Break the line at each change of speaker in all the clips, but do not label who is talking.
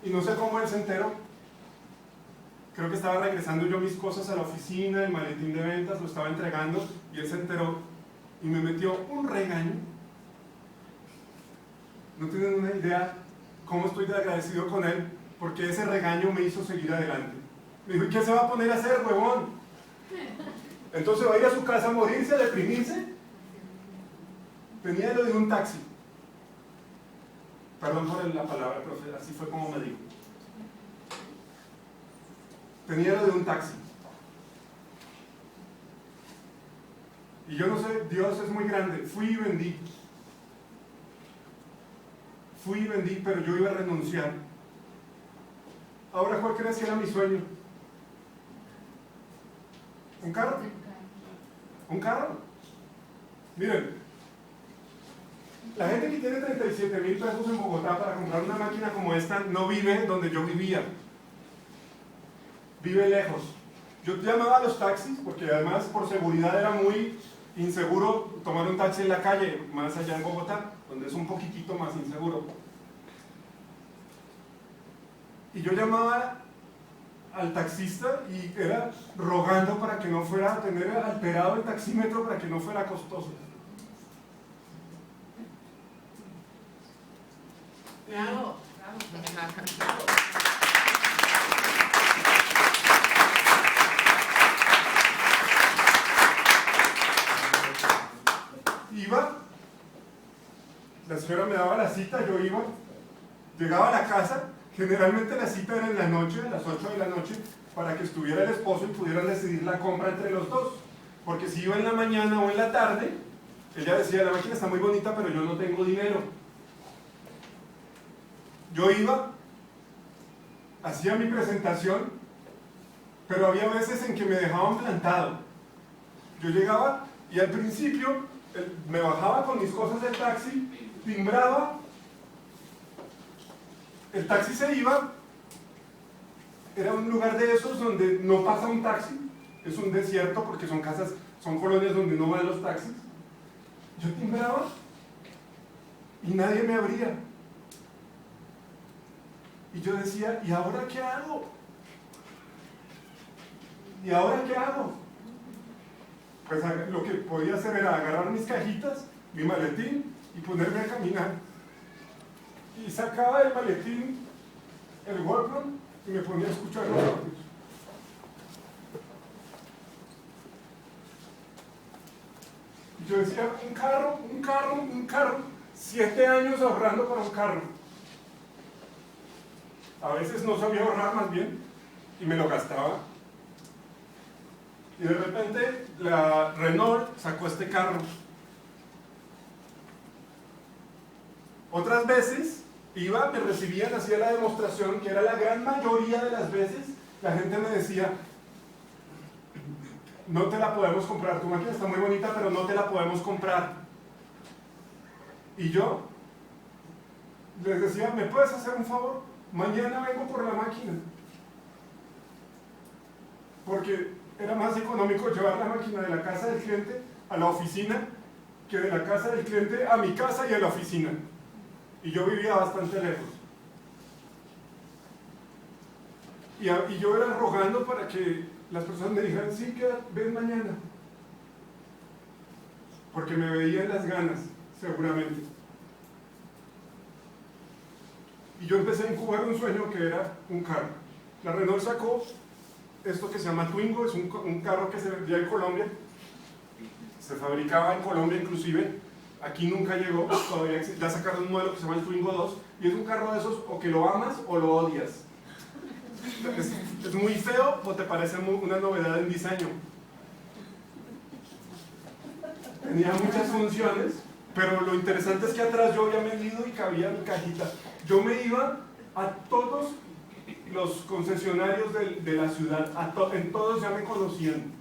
Y no sé cómo él se enteró. Creo que estaba regresando yo mis cosas a la oficina, el maletín de ventas, lo estaba entregando, y él se enteró y me metió un regaño. No tienen una idea cómo estoy de agradecido con él, porque ese regaño me hizo seguir adelante. Me dijo: ¿y qué se va a poner a hacer, huevón? Entonces va a ir a su casa a morirse, a deprimirse. Tenía lo de un taxi. Perdón por la palabra, profe, así fue como me dijo. Tenía lo de un taxi. Y yo no sé, Dios es muy grande. Fui y vendí. Fui y vendí, pero yo iba a renunciar. Ahora, ¿cuál crees que era mi sueño? ¿Un carro? ¿Un carro? Miren, la gente que tiene 37,000 pesos en Bogotá para comprar una máquina como esta no vive donde yo vivía. Vive lejos. Yo llamaba a los taxis porque además por seguridad era muy inseguro tomar un taxi en la calle, más allá en Bogotá, donde es un poquitito más inseguro. Y yo llamaba al taxista y era rogando para que no fuera a tener alterado el taxímetro, para que no fuera costoso.
Bravo, bravo.
Iba, la señora me daba la cita, yo iba, llegaba a la casa, generalmente la cita era en la noche, a las 8 de la noche, para que estuviera el esposo y pudieran decidir la compra entre los dos. Porque si iba en la mañana o en la tarde, ella decía: la máquina está muy bonita, pero yo no tengo dinero. Yo iba, hacía mi presentación, pero había veces en que me dejaban plantado. Yo llegaba y al principio me bajaba con mis cosas del taxi, timbraba, el taxi se iba. Era un lugar de esos donde no pasa un taxi, es un desierto porque son casas, son colonias donde no van los taxis. Yo timbraba y nadie me abría. Y yo decía: ¿y ahora qué hago? ¿Y ahora qué hago? Pues lo que podía hacer era agarrar mis cajitas, mi maletín y ponerme a caminar. Y sacaba del maletín el Walkman y me ponía a escuchar los audios. Y yo decía: un carro, un carro, un carro. 7 años ahorrando para un carro. A veces no sabía ahorrar, más bien, y me lo gastaba. Y de repente la Renault sacó este carro. Otras veces iba, me recibían, hacía la demostración, que era la gran mayoría de las veces, la gente me decía: no te la podemos comprar, tu máquina está muy bonita, pero no te la podemos comprar. Y yo les decía: ¿me puedes hacer un favor? Mañana vengo por la máquina. Porque era más económico llevar la máquina de la casa del cliente a la oficina que de la casa del cliente a mi casa y a la oficina. Y yo vivía bastante lejos. Y yo era rogando para que las personas me dijeran: sí, ven mañana. Porque me veían las ganas, seguramente. Y yo empecé a incubar un sueño que era un carro. La Renault sacó esto que se llama Twingo, es un carro que se vendía en Colombia, se fabricaba en Colombia inclusive, aquí nunca llegó, todavía ya sacaron un modelo que se llama el Twingo 2, y es un carro de esos o que lo amas o lo odias. Es muy feo o te parece una novedad en diseño. Tenía muchas funciones, pero lo interesante es que atrás yo había vendido y cabía mi cajita. Yo me iba a todos los concesionarios de la ciudad, en todos ya me conocían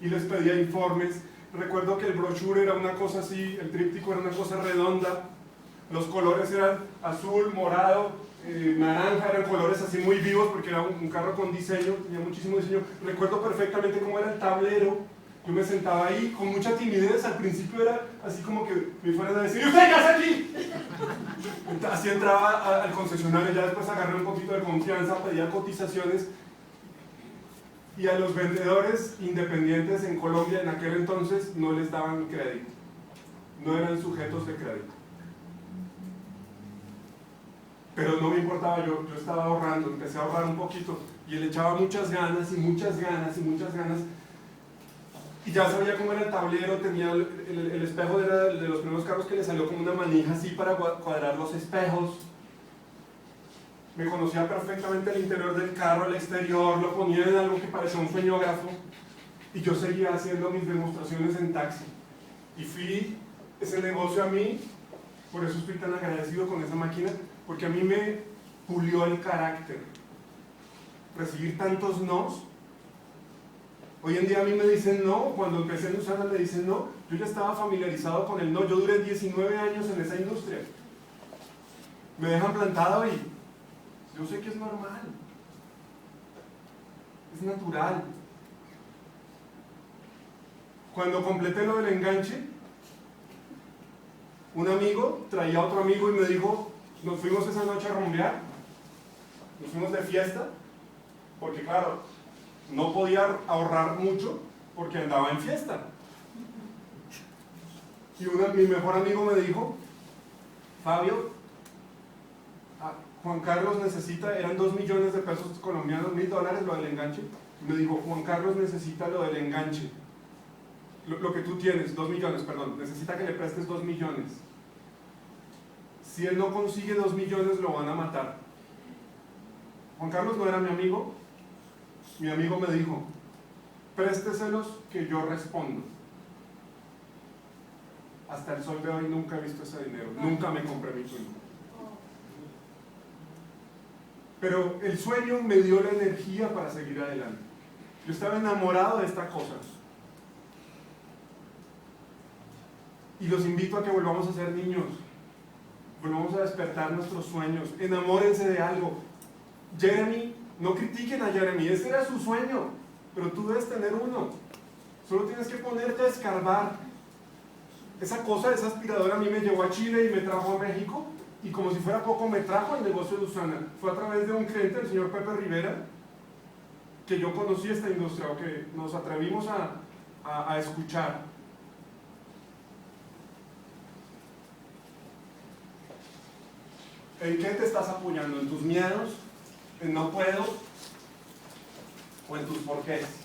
y les pedía informes. Recuerdo que el brochure era una cosa así, el tríptico era una cosa redonda, los colores eran azul, morado, naranja, eran colores así muy vivos porque era un carro con diseño, tenía muchísimo diseño. Recuerdo perfectamente cómo era el tablero Yo me sentaba ahí con mucha timidez, al principio era así como que me fueran a decir, ¿y usted qué hace aquí? Así entraba al concesionario, ya después agarré un poquito de confianza, pedía cotizaciones, y a los vendedores independientes en Colombia en aquel entonces no les daban crédito, no eran sujetos de crédito. Pero no me importaba, yo estaba ahorrando, empecé a ahorrar un poquito, y le echaba muchas ganas, y muchas ganas, y muchas ganas, y ya sabía cómo era el tablero, tenía el espejo era de los primeros carros que le salió como una manija así para cuadrar los espejos. Me conocía perfectamente el interior del carro, el exterior, lo ponía en algo que parecía un sueñógrafo, y yo seguía haciendo mis demostraciones en taxi. Y fui ese negocio a mí, por eso estoy tan agradecido con esa máquina, porque a mí me pulió el carácter. Recibir tantos nos. Hoy en día a mí me dicen no, cuando empecé en Usana me dicen no, yo ya estaba familiarizado con el no, yo duré 19 años en esa industria. Me dejan plantado y yo sé que es normal, es natural. Cuando completé lo del enganche, un amigo traía a otro amigo y me dijo, nos fuimos esa noche a rumbear, nos fuimos de fiesta, porque claro, no podía ahorrar mucho porque andaba en fiesta. Y mi mejor amigo me dijo, Fabio, Juan Carlos necesita, eran 2 millones de pesos colombianos, $1.000 lo del enganche. Y me dijo, Juan Carlos necesita lo del enganche. Lo que tú tienes, 2 millones, perdón, necesita que le prestes 2 millones. Si él no consigue 2 millones, lo van a matar. Juan Carlos no era mi amigo. Mi amigo me dijo, présteselos que yo respondo. Hasta el sol de hoy nunca he visto ese dinero, nunca me compré mi sueño. Pero el sueño me dio la energía para seguir adelante. Yo estaba enamorado de esta cosa. Y los invito a que volvamos a ser niños, volvamos a despertar nuestros sueños, enamórense de algo. Jeremy, no critiquen a Jeremy, ese era su sueño, pero tú debes tener uno. Solo tienes que ponerte a escarbar. Esa cosa, esa aspiradora a mí me llevó a Chile y me trajo a México, y como si fuera poco me trajo al negocio de Usana. Fue a través de un cliente, el señor Pepe Rivera, que yo conocí esta industria, o que nos atrevimos a escuchar. ¿En qué te estás apoyando? ¿En tus miedos? ¿En no puedo? ¿O en tus porqués?